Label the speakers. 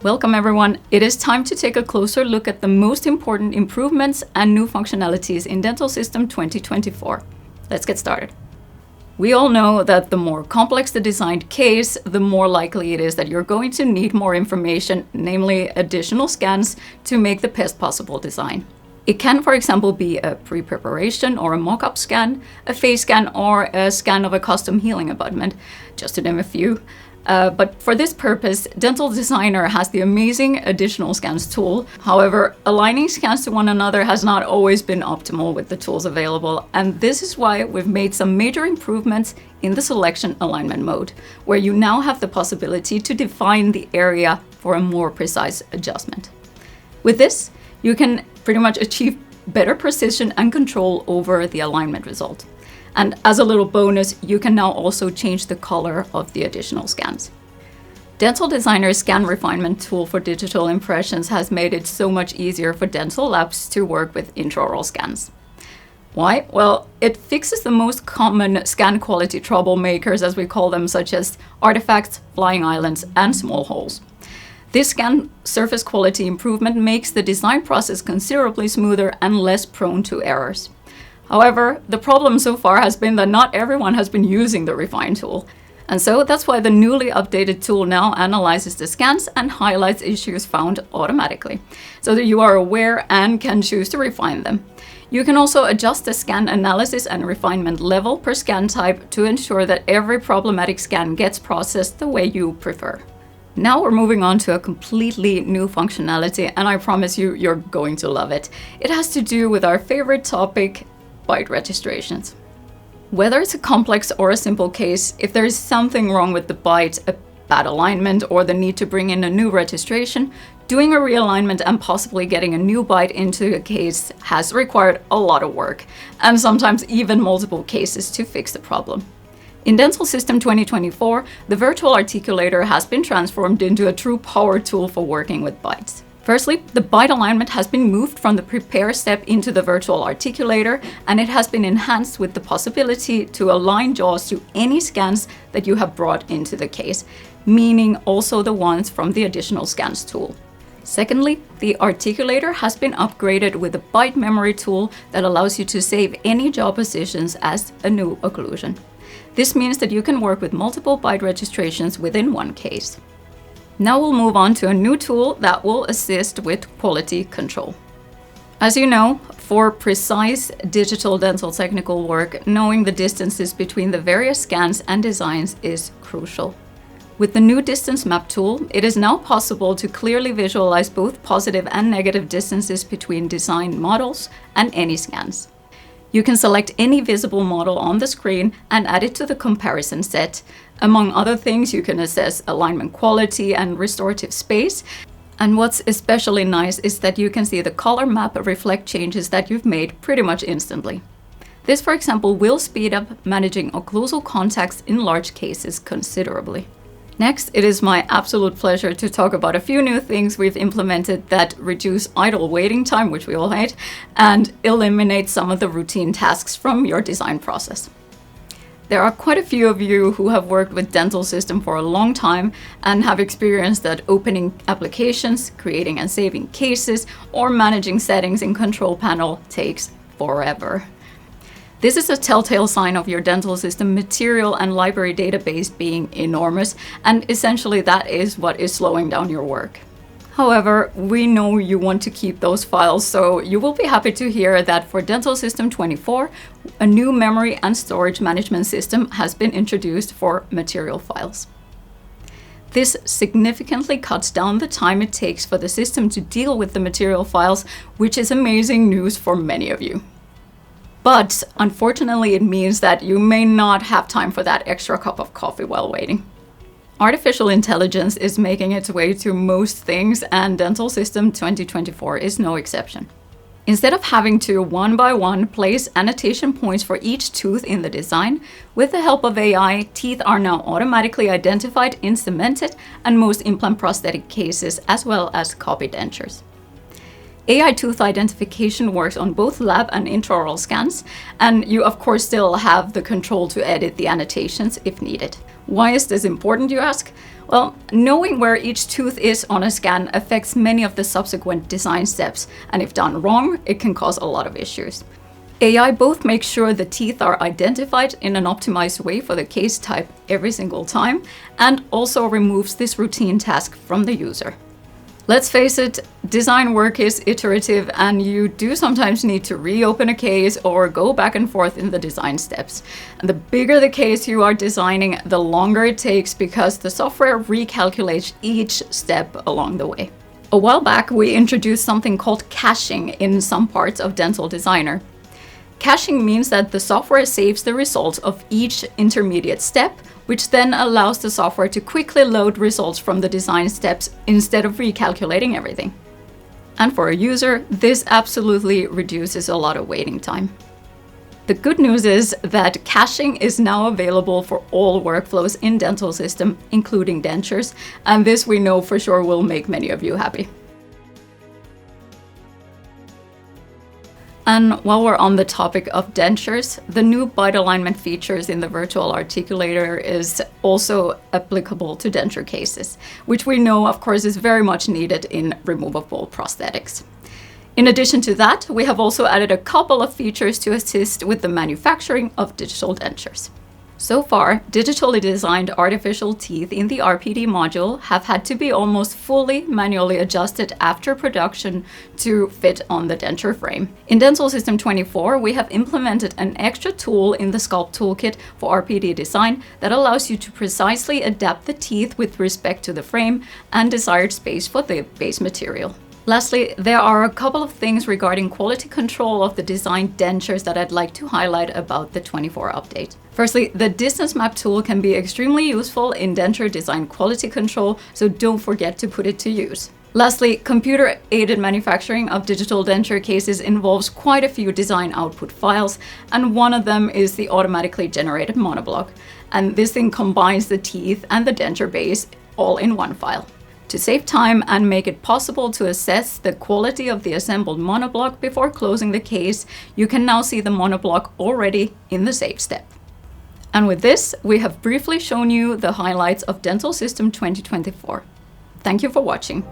Speaker 1: Welcome everyone. It is time to take a closer look at the most important improvements and new functionalities in Dental System 2024. Let's get started. We all know that the more complex the designed case, the more likely it is that you're going to need more information, namely additional scans, to make the best possible design. It can, for example, be a pre-preparation or a mock-up scan, a face scan, or a scan of a custom healing abutment, just to name a few. But for this purpose, Dental Designer has the amazing additional scans tool. However, aligning scans to one another has not always been optimal with the tools available, and this is why we've made some major improvements in the selection alignment mode, where you now have the possibility to define the area for a more precise adjustment. With this, you can pretty much achieve better precision and control over the alignment result. And as a little bonus, you can now also change the color of the additional scans. Dental Designer's Scan Refinement tool for digital impressions has made it so much easier for dental labs to work with intraoral scans. Why? Well, it fixes the most common scan quality troublemakers, as we call them, such as artifacts, flying islands, and small holes. This scan surface quality improvement makes the design process considerably smoother and less prone to errors. However, the problem so far has been that not everyone has been using the Refine tool. And so that's why the newly updated tool now analyzes the scans and highlights issues found automatically, so that you are aware and can choose to refine them. You can also adjust the scan analysis and refinement level per scan type to ensure that every problematic scan gets processed the way you prefer. Now we're moving on to a completely new functionality, and I promise you, you're going to love it. It has to do with our favorite topic, bite registrations. Whether it's a complex or a simple case, if there is something wrong with the bite, a bad alignment, or the need to bring in a new registration, doing a realignment and possibly getting a new bite into a case has required a lot of work, and sometimes even multiple cases to fix the problem. In Dental System 2024, the virtual articulator has been transformed into a true power tool for working with bites. Firstly, the bite alignment has been moved from the prepare step into the virtual articulator, and it has been enhanced with the possibility to align jaws to any scans that you have brought into the case, meaning also the ones from the additional scans tool. Secondly, the articulator has been upgraded with a bite memory tool that allows you to save any jaw positions as a new occlusion. This means that you can work with multiple bite registrations within one case. Now we'll move on to a new tool that will assist with quality control. As you know, for precise digital dental technical work, knowing the distances between the various scans and designs is crucial. With the new distance map tool, it is now possible to clearly visualize both positive and negative distances between design models and any scans. You can select any visible model on the screen and add it to the comparison set. Among other things, you can assess alignment quality and restorative space. And what's especially nice is that you can see the color map reflect changes that you've made pretty much instantly. This, for example, will speed up managing occlusal contacts in large cases considerably. Next, it is my absolute pleasure to talk about a few new things we've implemented that reduce idle waiting time, which we all hate, and eliminate some of the routine tasks from your design process. There are quite a few of you who have worked with Dental System for a long time and have experienced that opening applications, creating and saving cases, or managing settings in Control Panel takes forever. This is a telltale sign of your Dental System material and library database being enormous, and essentially that is what is slowing down your work. However, we know you want to keep those files, so you will be happy to hear that for Dental System 24, a new memory and storage management system has been introduced for material files. This significantly cuts down the time it takes for the system to deal with the material files, which is amazing news for many of you. But unfortunately, it means that you may not have time for that extra cup of coffee while waiting. Artificial intelligence is making its way to most things, and Dental System 2024 is no exception. Instead of having to one by one place annotation points for each tooth in the design, with the help of AI, teeth are now automatically identified in cemented and most implant prosthetic cases, as well as copy dentures. AI tooth identification works on both lab and intraoral scans, and you of course still have the control to edit the annotations if needed. Why is this important, you ask? Well, knowing where each tooth is on a scan affects many of the subsequent design steps, and if done wrong, it can cause a lot of issues. AI both makes sure the teeth are identified in an optimized way for the case type every single time, and also removes this routine task from the user. Let's face it, design work is iterative and you do sometimes need to reopen a case or go back and forth in the design steps. And the bigger the case you are designing, the longer it takes because the software recalculates each step along the way. A while back, we introduced something called caching in some parts of Dental Designer. Caching means that the software saves the results of each intermediate step, which then allows the software to quickly load results from the design steps instead of recalculating everything. And for a user, this absolutely reduces a lot of waiting time. The good news is that caching is now available for all workflows in Dental System, including dentures, and this we know for sure will make many of you happy. And while we're on the topic of dentures, the new bite alignment features in the virtual articulator is also applicable to denture cases, which we know, of course, is very much needed in removable prosthetics. In addition to that, we have also added a couple of features to assist with the manufacturing of digital dentures. So far, digitally designed artificial teeth in the RPD module have had to be almost fully manually adjusted after production to fit on the denture frame. In Dental System 24, we have implemented an extra tool in the Sculpt toolkit for RPD design that allows you to precisely adapt the teeth with respect to the frame and desired space for the base material. Lastly, there are a couple of things regarding quality control of the designed dentures that I'd like to highlight about the 24 update. Firstly, the distance map tool can be extremely useful in denture design quality control, so don't forget to put it to use. Lastly, computer-aided manufacturing of digital denture cases involves quite a few design output files, and one of them is the automatically generated monoblock. And this thing combines the teeth and the denture base all in one file. To save time and make it possible to assess the quality of the assembled monoblock before closing the case, you can now see the monoblock already in the save step. And with this, we have briefly shown you the highlights of Dental System 2024. Thank you for watching.